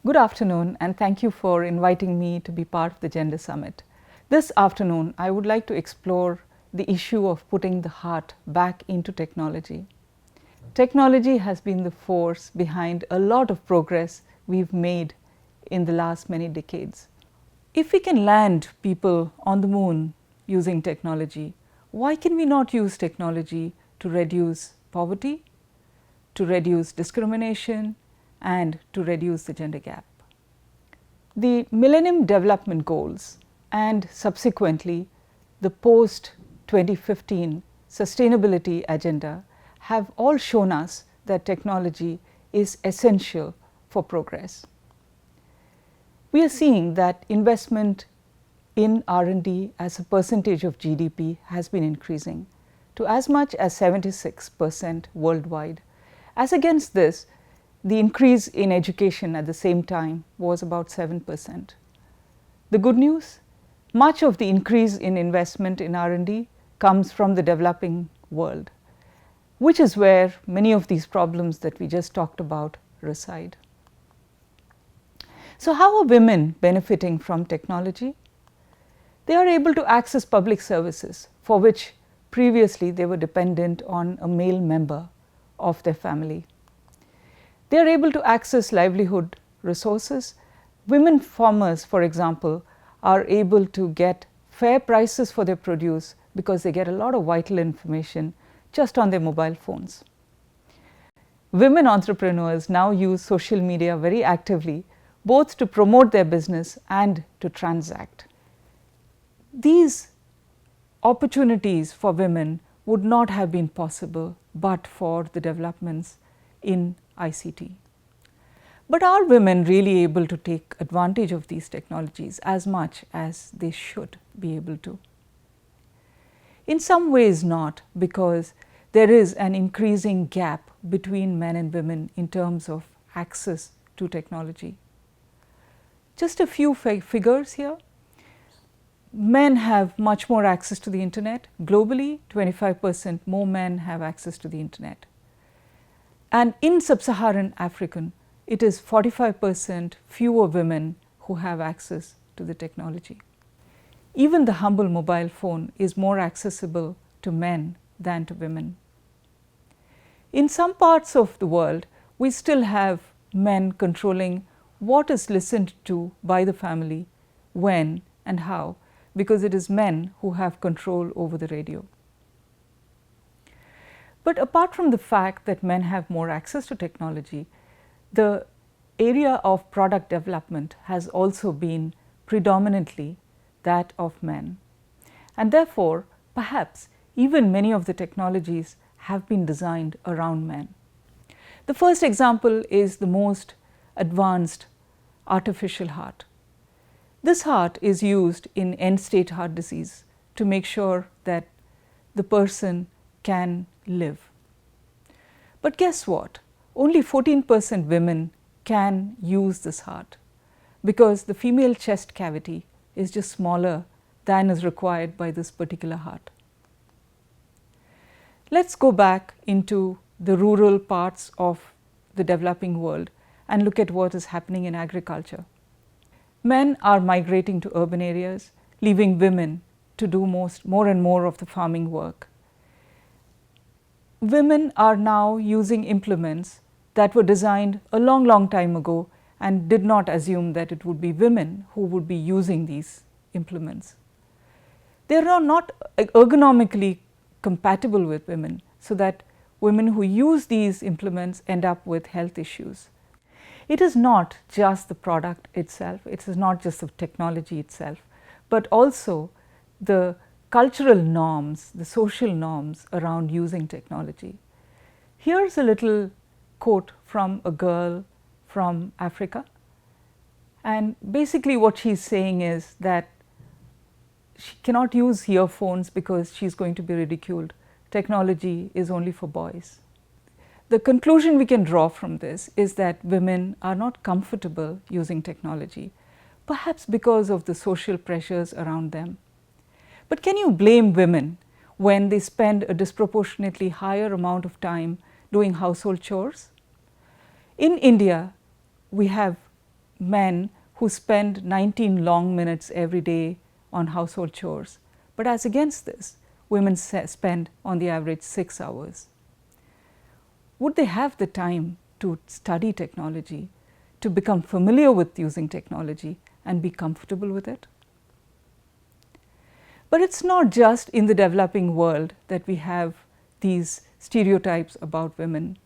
Good afternoon, and thank you for inviting me to be part of the Gender Summit. This afternoon, I would like to explore the issue of putting the heart back into technology. Technology has been the force behind a lot of progress we've made in the last many decades. If we can land people on the moon using technology, why can we not use technology to reduce poverty, to reduce discrimination, and to reduce the gender gap? The Millennium Development Goals and subsequently the post-2015 Sustainability Agenda have all shown us that technology is essential for progress. We are seeing that investment in R&D as a percentage of GDP has been increasing to as much as 76% worldwide. As against this, the increase in education at the same time was about 7%. The good news? Much of the increase in investment in R&D comes from the developing world, which is where many of these problems that we just talked about reside. So how are women benefiting from technology? They are able to access public services for which previously they were dependent on a male member of their family. They are able to access livelihood resources. Women farmers, for example, are able to get fair prices for their produce because they get a lot of vital information just on their mobile phones. Women entrepreneurs now use social media very actively, both to promote their business and to transact. These opportunities for women would not have been possible but for the developments in ICT. But are women really able to take advantage of these technologies as much as they should be able to? In some ways not, because there is an increasing gap between men and women in terms of access to technology. Just a few figures here. Men have much more access to the internet. Globally, 25% more men have access to the internet. And in sub-Saharan Africa, it is 45% fewer women who have access to the technology. Even the humble mobile phone is more accessible to men than to women. In some parts of the world, we still have men controlling what is listened to by the family, when and how, because it is men who have control over the radio. But apart from the fact that men have more access to technology, the area of product development has also been predominantly that of men. And therefore, perhaps even many of the technologies have been designed around men. The first example is the most advanced artificial heart. This heart is used in end-stage heart disease to make sure that the person can live. But guess what? Only 14% women can use this heart because the female chest cavity is just smaller than is required by this particular heart. Let's go back into the rural parts of the developing world and look at what is happening in agriculture. Men are migrating to urban areas, leaving women to do more and more of the farming work. Women are now using implements that were designed a long time ago and did not assume that it would be women who would be using these implements. They are not ergonomically compatible with women, so that women who use these implements end up with health issues. It is not just the product itself, it is not just the technology itself, but also the cultural norms, the social norms around using technology. Here's a little quote from a girl from Africa, and basically what she's saying is that she cannot use earphones because she's going to be ridiculed. Technology is only for boys. The conclusion we can draw from this is that women are not comfortable using technology, perhaps because of the social pressures around them. But can you blame women when they spend a disproportionately higher amount of time doing household chores? In India, we have men who spend 19 long minutes every day on household chores, but as against this, women spend on the average 6 hours. Would they have the time to study technology, to become familiar with using technology and be comfortable with it? But it's not just in the developing world that we have these stereotypes about women.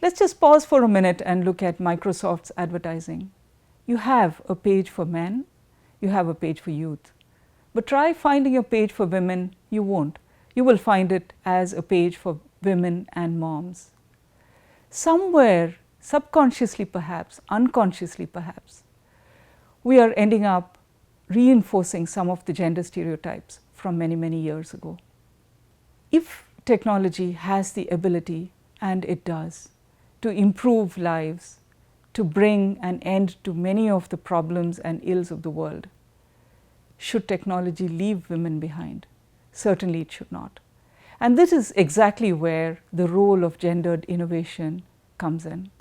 Let's just pause for a minute and look at Microsoft's advertising. You have a page for men, you have a page for youth. But try finding a page for women, you won't. You will find it as a page for women and moms. Somewhere, subconsciously perhaps, unconsciously perhaps, we are ending up reinforcing some of the gender stereotypes from many, many years ago. If technology has the ability, and it does, to improve lives, to bring an end to many of the problems and ills of the world, should technology leave women behind? Certainly it should not. And this is exactly where the role of gendered innovation comes in.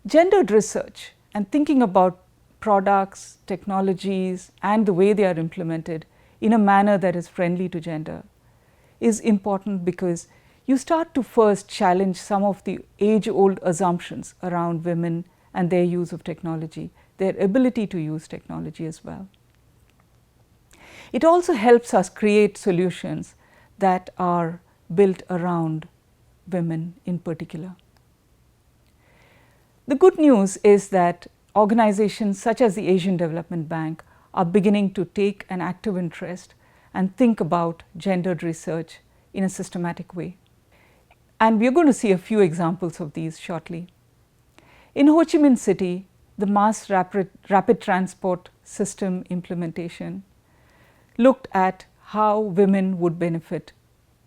Gendered research and thinking about products, technologies, and the way they are implemented in a manner that is friendly to gender is important, because you start to first challenge some of the age-old assumptions around women and their use of technology, their ability to use technology as well. It also helps us create solutions that are built around women in particular. The good news is that organizations such as the Asian Development Bank are beginning to take an active interest and think about gendered research in a systematic way. And we are going to see a few examples of these shortly. In Ho Chi Minh City, the mass rapid transport system implementation looked at how women would benefit,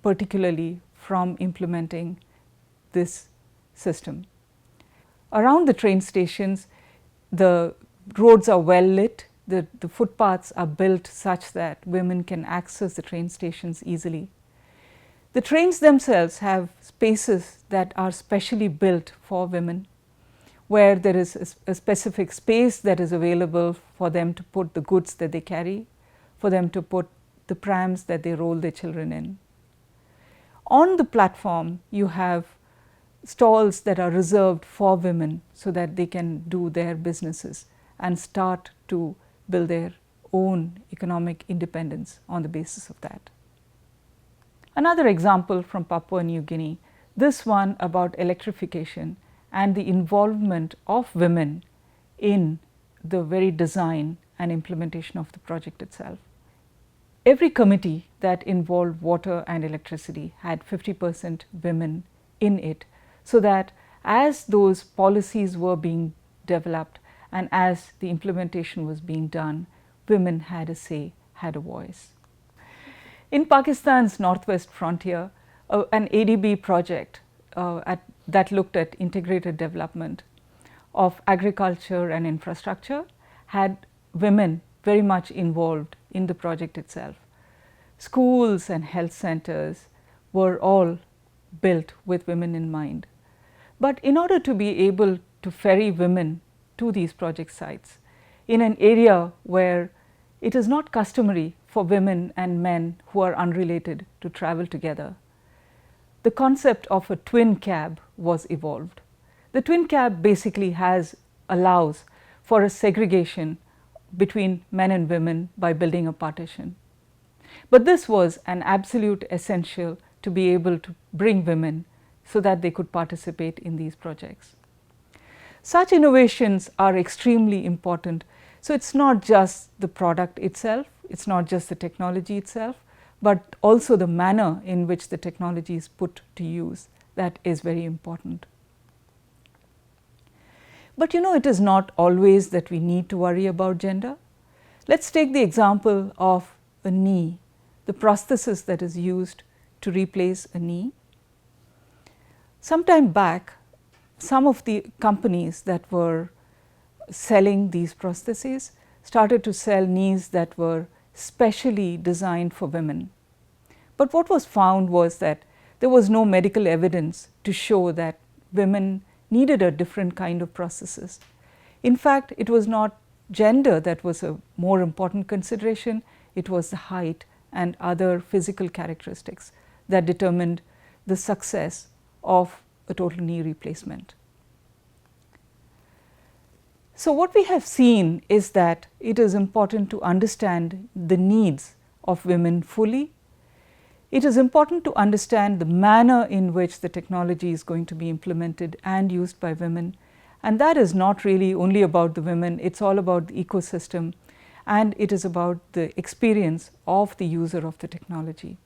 particularly from implementing this system. Around the train stations, the roads are well lit, the footpaths are built such that women can access the train stations easily. The trains themselves have spaces that are specially built for women, where there is a specific space that is available for them to put the goods that they carry, for them to put the prams that they roll their children in. On the platform, you have stalls that are reserved for women so that they can do their businesses and start to build their own economic independence on the basis of that. Another example from Papua New Guinea, this one about electrification and the involvement of women in the very design and implementation of the project itself. Every committee that involved water and electricity had 50% women in it, so that as those policies were being developed and as the implementation was being done, women had a say, had a voice. In Pakistan's northwest frontier, an ADB project that looked at integrated development of agriculture and infrastructure had women very much involved in the project itself. Schools and health centers were all built with women in mind. But in order to be able to ferry women to these project sites in an area where it is not customary for women and men who are unrelated to travel together, the concept of a twin cab was evolved. The twin cab basically allows for a segregation between men and women by building a partition. But this was an absolute essential to be able to bring women so that they could participate in these projects. Such innovations are extremely important. So it's not just the product itself, it's not just the technology itself, but also the manner in which the technology is put to use that is very important. But it is not always that we need to worry about gender. Let's take the example of a knee, the prosthesis that is used to replace a knee. Sometime back, some of the companies that were selling these prostheses started to sell knees that were specially designed for women. But what was found was that there was no medical evidence to show that women needed a different kind of processes. In fact, it was not gender that was a more important consideration, it was the height and other physical characteristics that determined the success of a total knee replacement. So, what we have seen is that it is important to understand the needs of women fully. It is important to understand the manner in which the technology is going to be implemented and used by women, and that is not really only about the women, it is all about the ecosystem, and it is about the experience of the user of the technology.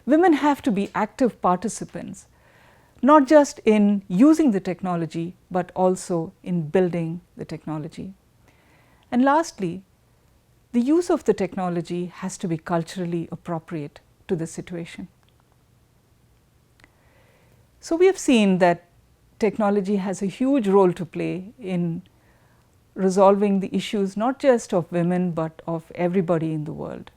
Women have to be active participants, not just in using the technology, but also in building the technology. And lastly, the use of the technology has to be culturally appropriate to the situation. So, we have seen that technology has a huge role to play in resolving the issues not just of women, but of everybody in the world.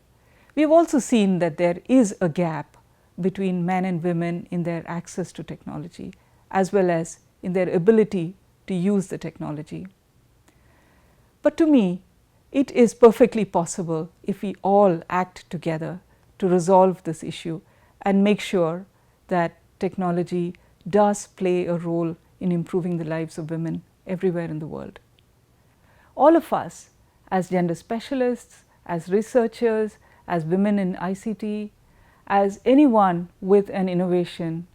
We have also seen that there is a gap between men and women in their access to technology, as well as in their ability to use the technology. But to me, it is perfectly possible if we all act together to resolve this issue and make sure that technology does play a role in improving the lives of women everywhere in the world. All of us, as gender specialists, as researchers, as women in ICT, as anyone with an innovation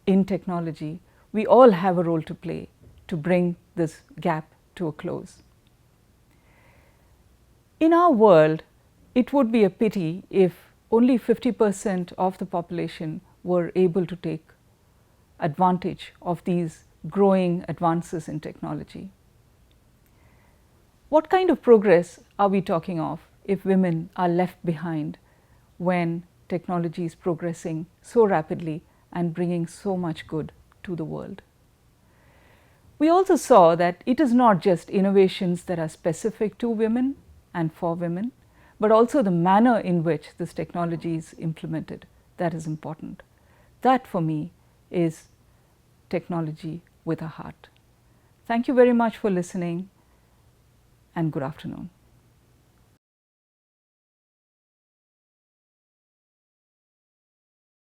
in technology, we all have a role to play to bring this gap to a close. In our world, it would be a pity if only 50% of the population were able to take advantage of these growing advances in technology. What kind of progress are we talking of if women are left behind when technology is progressing so rapidly and bringing so much good to the world? We also saw that it is not just innovations that are specific to women and for women, but also the manner in which this technology is implemented that is important. That for me is technology with a heart. Thank you very much for listening, and good afternoon.